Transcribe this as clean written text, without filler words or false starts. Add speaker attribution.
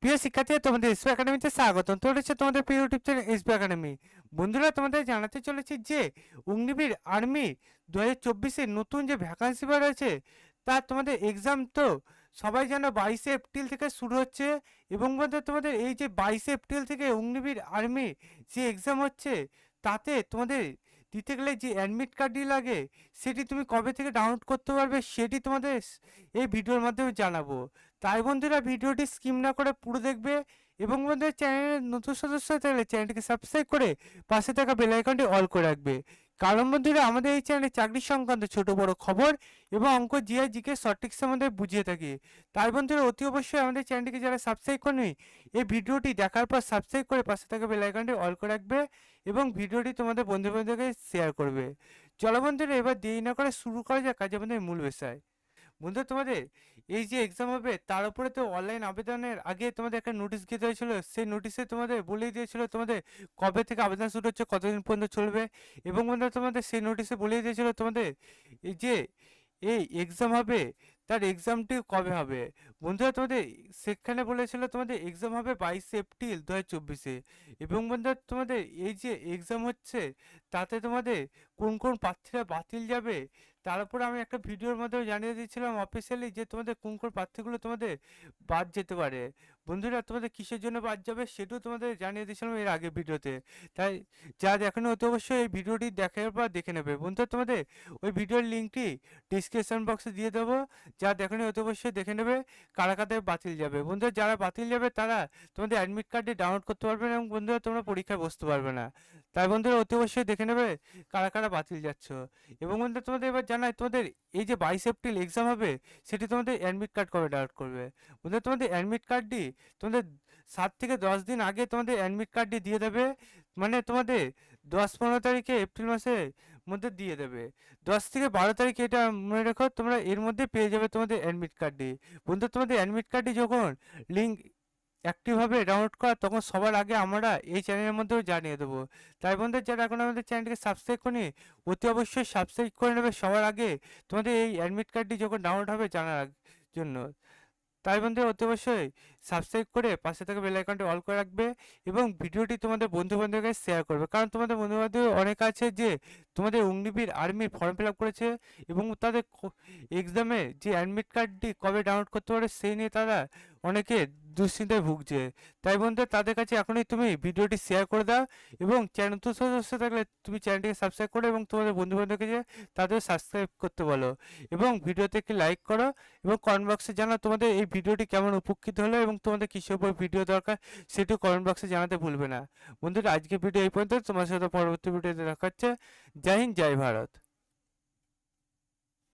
Speaker 1: প্রিয় শিক্ষার্থী, তোমাদের এসপি একাডেমিতে স্বাগতম। তো রয়েছে তোমাদের প্রিয় ইউটিউব চ্যানেল এসপি একাডেমি। বন্ধুরা, তোমাদের জানাতে চলেছি যে অগ্নিবীর আর্মি 2024-এর নতুন যে ভ্যাকান্সি বার আছে তার তোমাদের এক্সাম তো সবাই জানো 22শে এপ্রিল থেকে শুরু হচ্ছে। এবং বন্ধু, তোমাদের এই যে 22শে এপ্রিল থেকে অগ্নিবীর আর্মি যে এক্সাম হচ্ছে তাতে তোমাদের দিতে গেলে যে অ্যাডমিট কার্ডটি লাগে সেটি তুমি কবে থেকে ডাউনলোড করতে পারবে সেটি তোমাদের এই ভিডিওর মাধ্যমে জানাবো। তাই বন্ধুরা, ভিডিওটি স্কিপ না করে পুরো দেখবে। এবং বন্ধুরা, চ্যানেলের নতুন সদস্য থাকলে চ্যানেলটিকে সাবস্ক্রাইব করে পাশে থাকা বেল আইকনটি অল করে রাখবে। কারণ বন্ধুরা, আমাদের এই চ্যানেলে চাকরি সংক্রান্ত ছোট বড় খবর এবং অঙ্ক জিআই জিকে সঠিক সম্বন্ধে বুঝিয়ে থাকি। তাই বন্ধুরা, অতি অবশ্যই আমাদের চ্যানেলটিকে যারা সাবস্ক্রাইব করেনি এই ভিডিওটি দেখার পর সাবস্ক্রাইব করে পাশে থাকা বেল আইকনটি অল করে রাখবে এবং ভিডিওটি তোমাদের বন্ধু বান্ধবকে শেয়ার করবে। চলো বন্ধুরা, এবার দেরি না করে শুরু করা যাক আজ আমাদের মূল বিষয়। বন্ধু, তোমাদের এই যে এক্সাম হবে তার উপরে তো অনলাইন আবেদনের আগে তোমাদের একটা নোটিশ দিতে হয়েছিল। সেই নোটিশে তোমাদের বলেই দিয়েছিল তোমাদের কবে থেকে আবেদন শুরু হচ্ছে, কতদিন পর্যন্ত চলবে। এবং বন্ধু, তোমাদের সেই নোটিশে বলেই দিয়েছিল তোমাদের এই যে এই এক্সাম হবে তার এক্সামটি কবে হবে। বন্ধুরা, তোমাদের সেখানে বলেছিল তোমাদের এক্সাম হবে 22শে এপ্রিল 2024-এ। এবং বন্ধুরা, তোমাদের এই যে এক্সাম হচ্ছে তাতে তোমাদের কোন কোন প্রার্থীরা বাতিল যাবে তার উপর আমি একটা ভিডিওর মাধ্যমে জানিয়ে দিয়েছিলাম অফিসিয়ালি যে তোমাদের কোন কোন প্রার্থীগুলো তোমাদের বাদ যেতে পারে। বন্ধুরা, তোমাদের কিসের জন্য বাদ যাবে সেটাও তোমাদের জানিয়ে দিয়েছিলাম এর আগে ভিডিওতে। তাই যা দেখেনি অতি অবশ্যই এই ভিডিওটি দেখার পর দেখে নেবে। বন্ধুরা, তোমাদের ওই ভিডিওর লিঙ্কটি ডিসক্রিপশন বক্সে দিয়ে দেবো, যা দেখেনি অতি অবশ্যই দেখে নেবে কারা কাদের বাতিল যাবে। বন্ধুরা, যারা বাতিল যাবে তারা তোমাদের অ্যাডমিট কার্ডটি ডাউনলোড করতে পারবে না এবং বন্ধুরা তোমরা পরীক্ষায় বসতে পারবে না। তাই বন্ধুরা, অতি অবশ্যই দেখে নেবে কারা কারা বাতিল যাচ্ছ। এবং বন্ধুরা, তোমাদের এবার জানাই তোমাদের এই যে 22শে এপ্রিল এক্সাম হবে সেটি তোমাদের অ্যাডমিট কার্ড কবে ডাউনলোড করবে। বন্ধুরা, তোমাদের অ্যাডমিট কার্ডটি তোমাদের 7 থেকে 10 দিন আগে তোমাদের অ্যাডমিট কার্ডটি দিয়ে দেবে। মানে তোমাদের 10-15 তারিখে এপ্রিল মাসের মধ্যে দিয়ে দেবে। 10 থেকে 12 তারিখে, এটা মনে রেখো, তোমরা এর মধ্যে পেয়ে যাবে তোমাদের অ্যাডমিট কার্ডটি। বন্ধু, তোমাদের অ্যাডমিট কার্ডটি যখন লিঙ্ক অ্যাক্টিভভাবে ডাউনলোড করা তখন সবার আগে আমরা এই চ্যানেলের মধ্যেও জানিয়ে দেবো। তাই বন্ধু, যারা এখন আমাদের চ্যানেলটিকে সাবস্ক্রাইব করেনি অতি অবশ্যই সাবস্ক্রাইব করে নেবে সবার আগে তোমাদের এই অ্যাডমিট কার্ডটি যখন ডাউনলোড হবে জানার জন্য। তাই বন্ধু, অতি অবশ্যই সাবস্ক্রাইব করে পাশে থেকে বেল আইকনটি অল করে রাখবে এবং ভিডিওটি তোমাদের বন্ধু বান্ধবকে শেয়ার করবে। কারণ তোমাদের বন্ধু বান্ধব অনেক আছে যে তোমাদের অগ্নিবীর আর্মির ফর্ম ফিল আপ করেছে এবং তাদের এক্সামে যে অ্যাডমিট কার্ডটি কবে ডাউনলোড করতে পারে সেই নিয়ে তারা অনেকে দুশ্চিন্তায় ভুগছে। তাই বন্ধু, তাদের কাছে এখনই তুমি ভিডিওটি শেয়ার করে দাও এবং চ্যানেল নতুন সদস্য থাকলে তুমি চ্যানেলটিকে সাবস্ক্রাইব করো এবং তোমাদের বন্ধু বান্ধবকে যে তাদের সাবস্ক্রাইব করতে বলো এবং ভিডিওতে একটি লাইক করো এবং কমেন্ট বক্সে জানাও তোমাদের এই ভিডিওটি কেমন উপকৃত হলো এবং তোমাদের কিসের উপর ভিডিও দরকার সেটিও কমেন্ট বক্সে জানাতে ভুলবে না। বন্ধুরা, আজকে ভিডিও এই পর্যন্ত, তোমার সাথে পরবর্তী ভিডিওতে দেখা হচ্ছে। জয় হিন্দ, জয় ভারত।